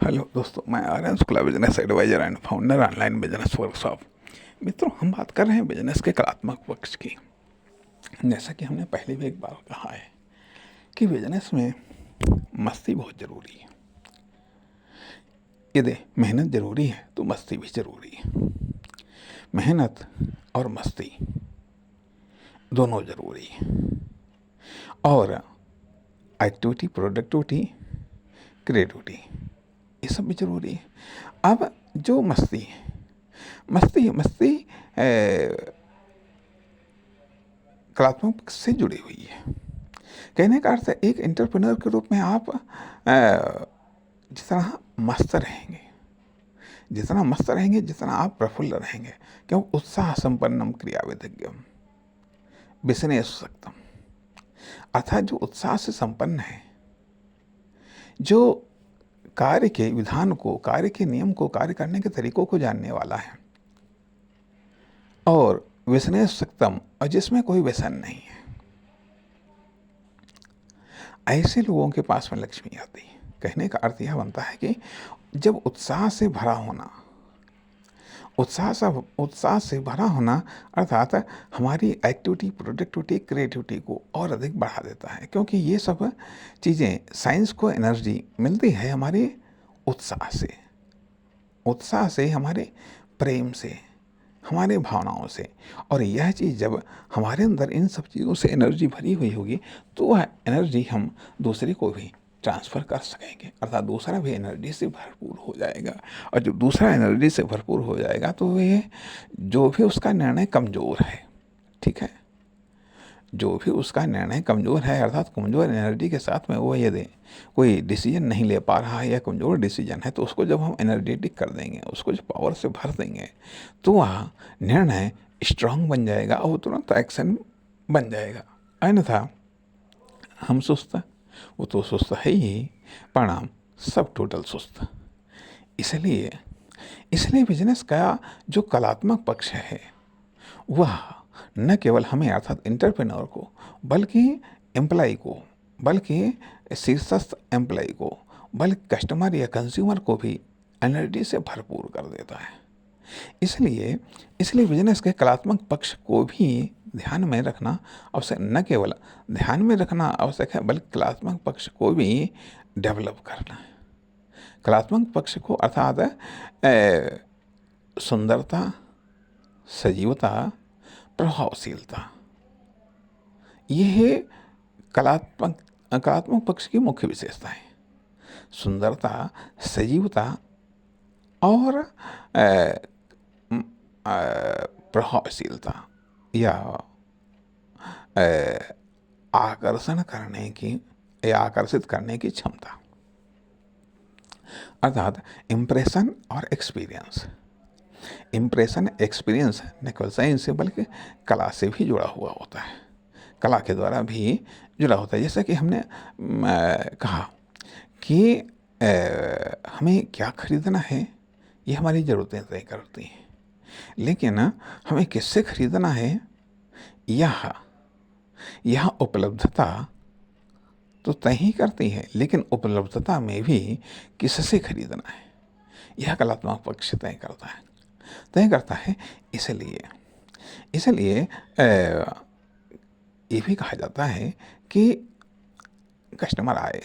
Hello दोस्तों, मैं Aryan Shukla, business advisor and founder online business workshop. मित्रों, हम बात कर रहे हैं बिजनेस के कलात्मक पक्ष की। जैसा कि हमने पहले भी एक बार कहा है कि बिजनेस में मस्ती बहुत ज़रूरी है। यदि मेहनत ज़रूरी है तो मस्ती भी ज़रूरी है। मेहनत और मस्ती दोनों ज़रूरी है। और एक्टिविटी, प्रोडक्टिविटी, क्रिएटिविटी, ये सब भी ज़रूरी है। अब जो मस्ती है, मस्ती मस्ती कलात्मक पक्ष से जुड़ी हुई है। कहने का अर्थ है, एक एंटरप्रेन्योर के रूप में आप जितना मस्त रहेंगे, जितना आप प्रफुल्ल रहेंगे, क्यों उत्साह संपन्नम क्रियाविधिज्ञम विसने सुसक्तम, अर्थात जो उत्साह से संपन्न है, जो कार्य के विधान को, कार्य के नियम को, कार्य करने के तरीकों को जानने वाला है, और व्यसने सुसक्तम, और जिसमें कोई व्यसन नहीं है, ऐसे लोगों के पास में लक्ष्मी आती है। कहने का अर्थ यह बनता है कि जब उत्साह से भरा होना, उत्साह से भरा होना अर्थात हमारी एक्टिविटी, प्रोडक्टिविटी, क्रिएटिविटी को और अधिक बढ़ा देता है। क्योंकि ये सब चीज़ें, साइंस को एनर्जी मिलती है हमारे उत्साह से, हमारे प्रेम से, हमारे भावनाओं से। और यह चीज़ जब हमारे अंदर इन सब चीज़ों से एनर्जी भरी हुई होगी तो वह एनर्जी हम दूसरे को भी ट्रांसफ़र कर सकेंगे, अर्थात दूसरा भी एनर्जी से भरपूर हो जाएगा। और जब दूसरा एनर्जी से भरपूर हो जाएगा तो वह जो भी उसका निर्णय कमज़ोर है, ठीक है, जो भी उसका निर्णय कमज़ोर है, अर्थात कमज़ोर एनर्जी के साथ में वो यदि कोई डिसीजन नहीं ले पा रहा है या कमज़ोर डिसीजन है, तो उसको जब हम एनर्जेटिक कर देंगे, उसको जब पावर से भर देंगे, तो वह निर्णय स्ट्रांग बन जाएगा और तुरंत एक्शन बन जाएगा। अन्यथा हम सुस्त, वो तो सुस्त है ही, परिणाम सब टोटल सुस्त। इसलिए बिजनेस का जो कलात्मक पक्ष है वह न केवल हमें अर्थात एंटरप्रेन्योर को, बल्कि एम्प्लॉय को, बल्कि शीर्षस्थ एम्प्लॉय को, बल्कि कस्टमर या कंज्यूमर को भी एनर्जी से भरपूर कर देता है। इसलिए बिजनेस के कलात्मक पक्ष को भी ध्यान में रखना आवश्यक, न केवल ध्यान में रखना आवश्यक है, बल्कि कलात्मक पक्ष को भी डेवलप करना है। कलात्मक पक्ष को अर्थात सुंदरता, सजीवता, प्रभावशीलता, यह कलात्मक पक्ष की मुख्य विशेषता है। सुंदरता, सजीवता और प्रभावशीलता या आकर्षण करने की या आकर्षित करने की क्षमता, अर्थात इम्प्रेशन और एक्सपीरियंस। इम्प्रेशन, एक्सपीरियंस न केवल साइंस से बल्कि कला से भी जुड़ा हुआ होता है, कला के द्वारा भी जुड़ा होता है। जैसा कि हमने कहा कि हमें क्या खरीदना है, ये हमारी ज़रूरतें तय करती हैं, लेकिन हमें किससे खरीदना है, यह उपलब्धता तो तय ही करती है, लेकिन उपलब्धता में भी किससे खरीदना है, यह कलात्मक पक्ष तय करता है। इसलिए ये भी कहा जाता है कि कस्टमर आए,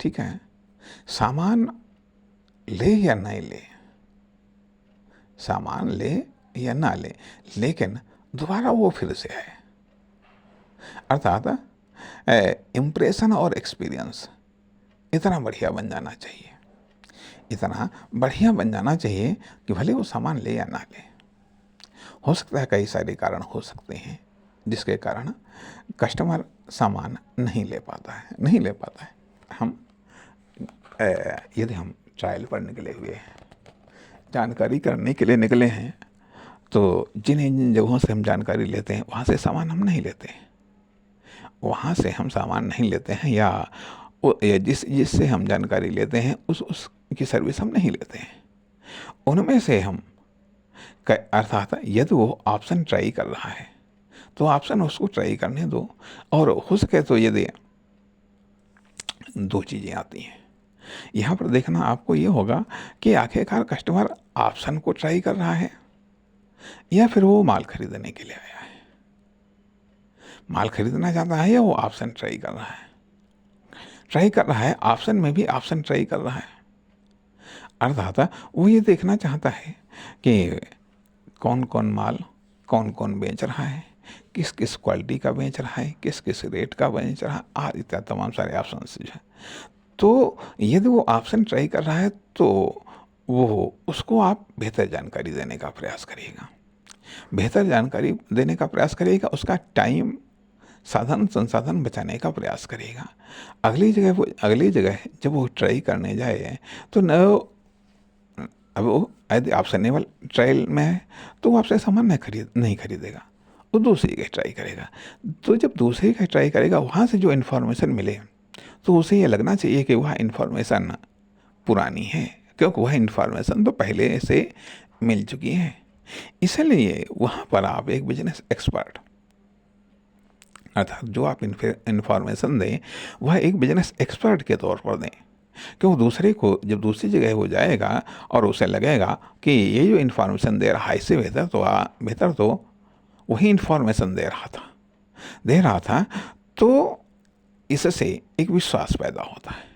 ठीक है, सामान ले या नहीं ले, सामान ले या ना ले, लेकिन दोबारा वो फिर से आए, अर्थात इम्प्रेशन और एक्सपीरियंस इतना बढ़िया बन जाना चाहिए कि भले वो सामान ले या ना ले। हो सकता है कई सारे कारण हो सकते हैं जिसके कारण कस्टमर सामान नहीं ले पाता है। यदि हम ट्रायल पर निकले हुए हैं, जानकारी करने के लिए निकले हैं, तो जिन जगहों से हम जानकारी लेते हैं वहाँ से सामान हम नहीं लेते हैं, या जिससे हम जानकारी लेते हैं उसकी सर्विस हम नहीं लेते हैं। उनमें से हम अर्थात यदि वो ऑप्शन ट्राई कर रहा है तो ऑप्शन उसको ट्राई करने दो, और हो सके तो यदि दो चीज़ें आती हैं, यहाँ पर देखना आपको ये होगा कि आखिरकार कस्टमर ऑप्शन को ट्राई कर रहा है या फिर वो माल खरीदने के लिए आया है। माल खरीदना चाहता है या वो ऑप्शन ट्राई कर रहा है। ट्राई कर रहा है, ऑप्शन में भी ऑप्शन ट्राई कर रहा है। अर्थात वो ये देखना चाहता है कि कौन कौन माल कौन कौन बेच रहा है, किस किस क्वालिटी का बेच रहा है, किस किस रेट का बेच रहा है, आज इत्यादि तमाम सारे ऑप्शन जो है। तो यदि वो ऑप्शन ट्राई कर रहा है तो वो उसको आप बेहतर जानकारी देने का प्रयास करिएगा। बेहतर जानकारी देने का प्रयास करिएगा, उसका टाइम साधन संसाधन बचाने का प्रयास करिएगा। अगली जगह जब वो ट्राई करने जाए तो न, अब वो यदि ऑप्शनेबल ट्रायल में है तो वो आपसे सामान नहीं खरीदेगा, वो दूसरी का ट्राई करेगा। तो जब दूसरी का ट्राई करेगा वहाँ से जो इन्फॉर्मेशन मिले तो उसे ये लगना चाहिए कि वह इन्फॉर्मेशन पुरानी है, क्योंकि वह इन्फॉर्मेशन तो पहले से मिल चुकी है। इसलिए वहाँ पर आप एक बिजनेस एक्सपर्ट अर्थात जो आप इन्फॉर्मेशन दें वह एक बिजनेस एक्सपर्ट के तौर पर दें, क्यों दूसरे को जब दूसरी जगह हो जाएगा और उसे लगेगा कि ये जो इन्फॉर्मेशन दे रहा है इससे बेहतर तो वही इन्फॉर्मेशन दे रहा था तो इससे एक विश्वास पैदा होता है।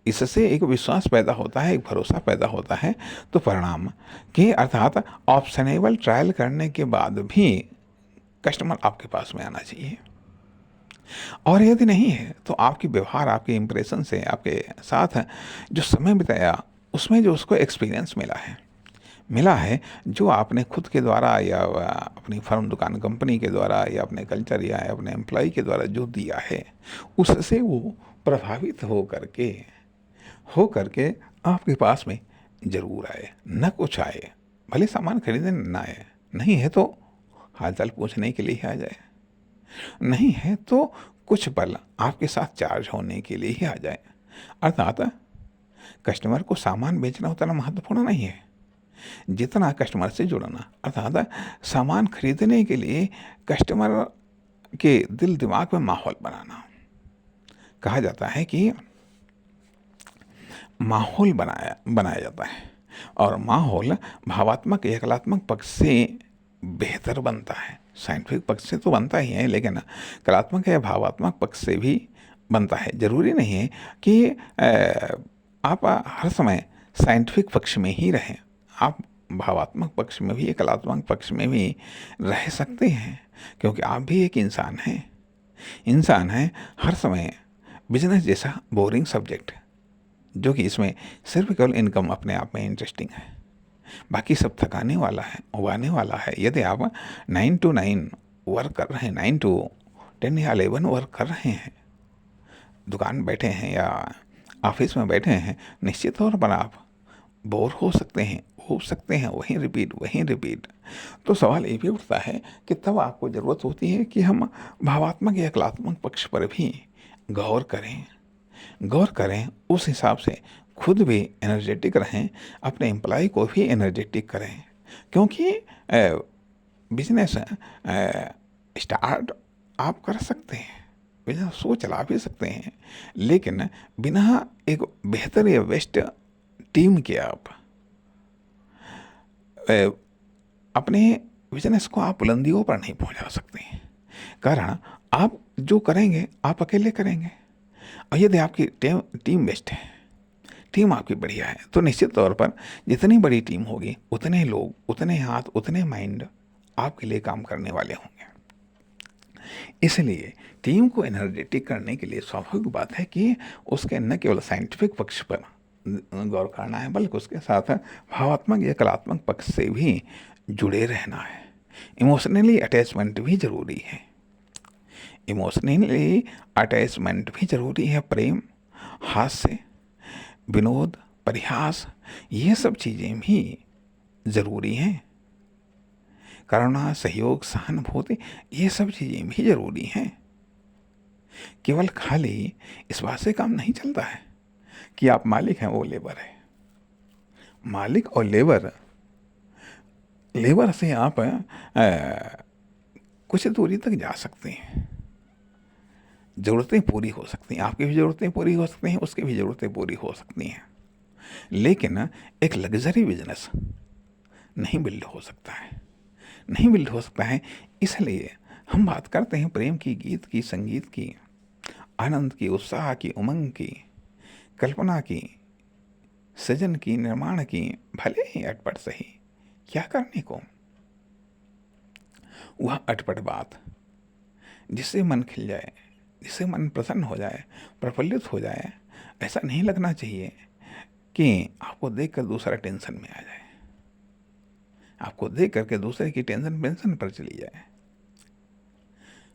इससे एक विश्वास पैदा होता है, एक भरोसा पैदा होता है। तो परिणाम कि अर्थात ऑप्शनेबल ट्रायल करने के बाद भी कस्टमर आपके पास में आना चाहिए। और यदि नहीं है तो आपकी व्यवहार, आपके इंप्रेशन से आपके साथ जो समय बिताया उसमें जो उसको एक्सपीरियंस मिला है जो आपने खुद के द्वारा या अपनी फर्म दुकान कंपनी के द्वारा या अपने कल्चर या अपने एम्प्लॉय के द्वारा जो दिया है उससे वो प्रभावित हो करके आपके पास में ज़रूर आए, न कुछ आए, भले सामान खरीदने ना आए, नहीं है तो हालचाल पूछने के लिए ही आ जाए, नहीं है तो कुछ पल आपके साथ चार्ज होने के लिए ही आ जाए। अर्थात कस्टमर को सामान बेचना उतना महत्वपूर्ण नहीं है जितना कस्टमर से जुड़ना। अर्थात सामान खरीदने के लिए कस्टमर के दिल दिमाग में माहौल बनाना। कहा जाता है कि माहौल बनाया जाता है और माहौल भावात्मक या कलात्मक पक्ष से बेहतर बनता है। साइंटिफिक पक्ष से तो बनता ही है, लेकिन कलात्मक या भावात्मक पक्ष से भी बनता है। ज़रूरी नहीं है कि आप हर समय साइंटिफिक पक्ष में ही रहें, आप भावात्मक पक्ष में भी, कलात्मक पक्ष में भी रह सकते हैं, क्योंकि आप भी एक इंसान हैं। हर समय बिजनेस जैसा बोरिंग सब्जेक्ट जो कि इसमें सिर्फ केवल इनकम अपने आप में इंटरेस्टिंग है, बाकी सब थकाने वाला है, उबाने वाला है। यदि आप 9 to 9 वर्क कर रहे हैं, 9 to 10 या 11 वर्क कर रहे हैं, दुकान बैठे हैं या ऑफिस में बैठे हैं, निश्चित तौर पर आप बोर हो सकते हैं वहीं रिपीट। तो सवाल ये भी उठता है कि तब आपको ज़रूरत होती है कि हम भावात्मक या कलात्मक पक्ष पर भी गौर करें, उस हिसाब से खुद भी एनर्जेटिक रहें, अपने एम्प्लॉय को भी एनर्जेटिक करें, क्योंकि बिजनेस स्टार्ट आप कर सकते हैं, बिजनेस शो चला भी सकते हैं, लेकिन बिना एक बेहतर या बेस्ट टीम के आप अपने बिजनेस को आप बुलंदियों पर नहीं पहुंचा सकते हैं। कारण आप जो करेंगे आप अकेले करेंगे, और यदि आपकी टीम बेस्ट है, टीम आपकी बढ़िया है, तो निश्चित तौर पर जितनी बड़ी टीम होगी उतने लोग, उतने हाथ, उतने माइंड आपके लिए काम करने वाले होंगे। इसलिए टीम को एनर्जेटिक करने के लिए स्वाभाविक बात है कि उसके न केवल साइंटिफिक पक्ष पर गौर करना है, बल्कि उसके साथ भावात्मक या कलात्मक पक्ष से भी जुड़े रहना है। इमोशनली अटैचमेंट भी ज़रूरी है। प्रेम, हास्य, विनोद, परिहास, ये सब चीज़ें भी ज़रूरी हैं। करुणा, सहयोग, सहानुभूति, ये सब चीज़ें भी ज़रूरी हैं। केवल खाली इस बात से काम नहीं चलता है कि आप मालिक हैं, वो लेबर है। मालिक और लेबर से आप कुछ दूरी तक जा सकते हैं, ज़रूरतें पूरी हो सकती हैं, आपकी भी ज़रूरतें पूरी हो सकती हैं, उसकी भी ज़रूरतें पूरी हो सकती हैं। लेकिन एक लग्ज़री बिज़नेस नहीं बिल्ड हो सकता है, नहीं बिल्ड हो सकता है। इसलिए हम बात करते हैं प्रेम की, गीत की, संगीत की, आनंद की, उत्साह की, उमंग की, कल्पना की, सृजन की, निर्माण की, भले ही अटपट सही, क्या करने को? वह अटपट बात जिससे मन खिल जाए, जिससे मन प्रसन्न हो जाए, प्रफुल्लित हो जाए। ऐसा नहीं लगना चाहिए कि आपको देखकर दूसरा टेंशन में आ जाए, आपको देख करके दूसरे की टेंशन पेंशन पर चली जाए,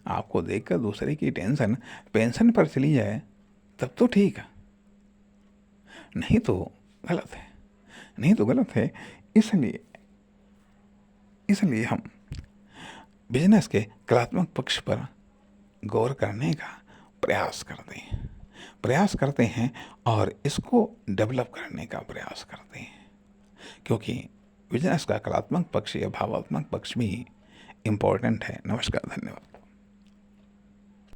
आपको देखकर दूसरे की टेंशन पेंशन पर चली जाए, तब तो ठीक है, नहीं तो गलत है, नहीं तो गलत है। इसलिए इसलिए हम बिजनेस के कलात्मक पक्ष पर गौर करने का प्रयास करते हैं और इसको डेवलप करने का प्रयास करते हैं, क्योंकि बिजनेस का कलात्मक पक्ष या भावात्मक पक्ष भी इम्पोर्टेंट है। नमस्कार, धन्यवाद।